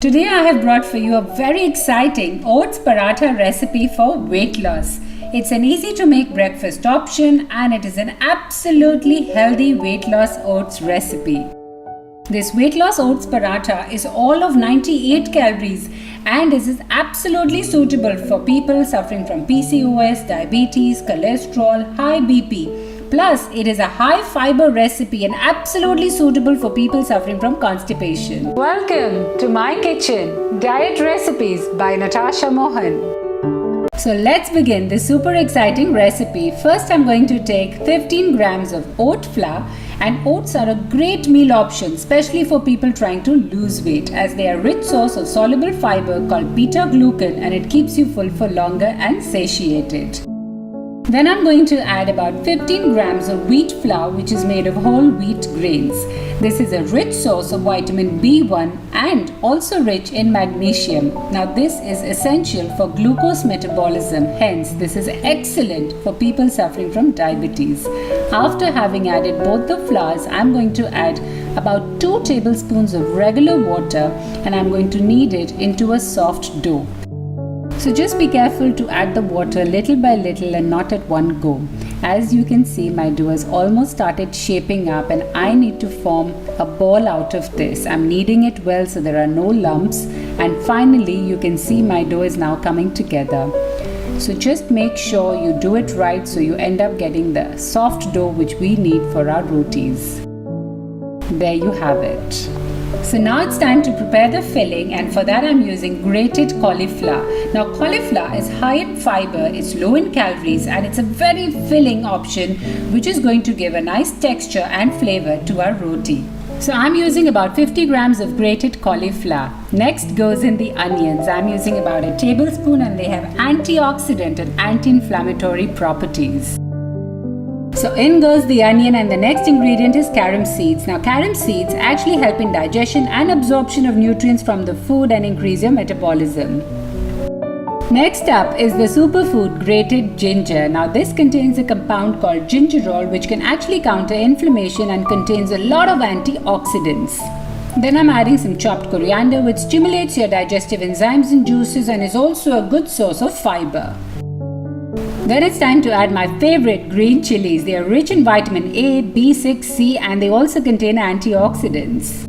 Today I have brought for you a very exciting oats paratha recipe for weight loss. It's an easy to make breakfast option and it is an absolutely healthy weight loss oats recipe. This weight loss oats paratha is all of 98 calories and this is absolutely suitable for people suffering from PCOS, diabetes, cholesterol, high BP. Plus, it is a high fiber recipe and absolutely suitable for people suffering from constipation. Welcome to my kitchen, Diet Recipes by Natasha Mohan. So let's begin this super exciting recipe. First, I'm going to take 15 grams of oat flour, and oats are a great meal option, especially for people trying to lose weight, as they are a rich source of soluble fiber called beta-glucan, and it keeps you full for longer and satiated. Then I'm going to add about 15 grams of wheat flour, which is made of whole wheat grains. This is a rich source of vitamin B1 and also rich in magnesium. Now this is essential for glucose metabolism, hence this is excellent for people suffering from diabetes. After having added both the flours, I'm going to add about 2 tablespoons of regular water and I'm going to knead it into a soft dough. So just be careful to add the water little by little and not at one go. As you can see, my dough has almost started shaping up and I need to form a ball out of this. I'm kneading it well so there are no lumps, and finally you can see my dough is now coming together. So just make sure you do it right so you end up getting the soft dough which we need for our rotis. There you have it. So now it's time to prepare the filling, and for that I'm using grated cauliflower. Now cauliflower is high in fiber, it's low in calories, and it's a very filling option which is going to give a nice texture and flavor to our roti. So I'm using about 50 grams of grated cauliflower. Next goes in the onions. I'm using about a tablespoon and they have antioxidant and anti-inflammatory properties. So in goes the onion, and the next ingredient is carom seeds. Now carom seeds actually help in digestion and absorption of nutrients from the food and increase your metabolism. Next up is the superfood grated ginger. Now this contains a compound called gingerol which can actually counter inflammation and contains a lot of antioxidants. Then I'm adding some chopped coriander which stimulates your digestive enzymes and juices and is also a good source of fiber. Then it's time to add my favorite green chilies. They are rich in vitamin A, B6, C, and they also contain antioxidants.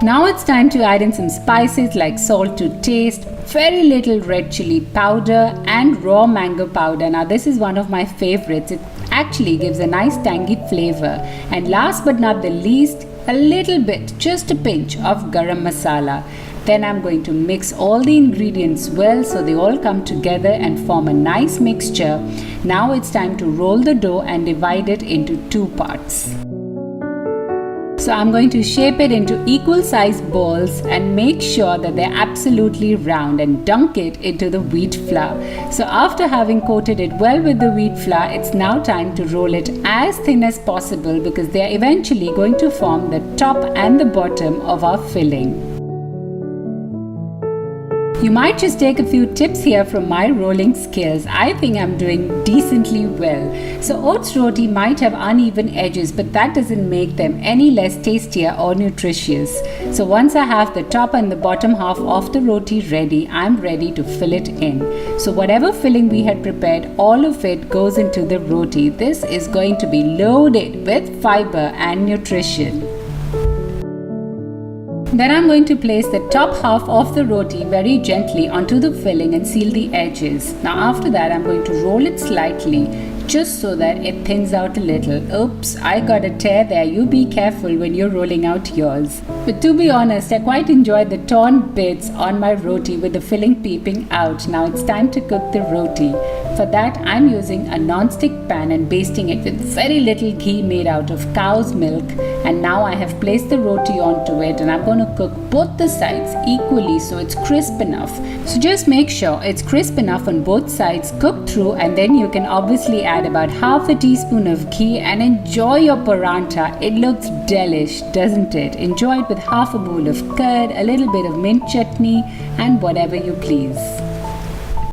Now it's time to add in some spices like salt to taste, very little red chili powder and raw mango powder. Now this is one of my favorites. It actually gives a nice tangy flavor. And last but not the least, a little bit, just a pinch of garam masala. Then I'm going to mix all the ingredients well so they all come together and form a nice mixture. Now it's time to roll the dough and divide it into 2 parts. So I'm going to shape it into equal sized balls and make sure that they're absolutely round and dunk it into the wheat flour. So after having coated it well with the wheat flour, it's now time to roll it as thin as possible because they're eventually going to form the top and the bottom of our filling. You might just take a few tips here from my rolling skills. I think I'm doing decently well. So oats roti might have uneven edges, but that doesn't make them any less tastier or nutritious. So once I have the top and the bottom half of the roti ready, I'm ready to fill it in. So whatever filling we had prepared, all of it goes into the roti. This is going to be loaded with fiber and nutrition. Then I'm going to place the top half of the roti very gently onto the filling and seal the edges. Now after that I'm going to roll it slightly just so that it thins out a little. Oops, I got a tear there. You be careful when you're rolling out yours. But to be honest, I quite enjoyed the torn bits on my roti with the filling peeping out. Now it's time to cook the roti. For that I'm using a non-stick pan and basting it with very little ghee made out of cow's milk. And now I have placed the roti onto it and I'm going to cook both the sides equally so it's crisp enough. So just make sure it's crisp enough on both sides, cook through, and then you can obviously add about half a teaspoon of ghee and enjoy your paratha. It looks delish, doesn't it? Enjoy it with half a bowl of curd, a little bit of mint chutney and whatever you please.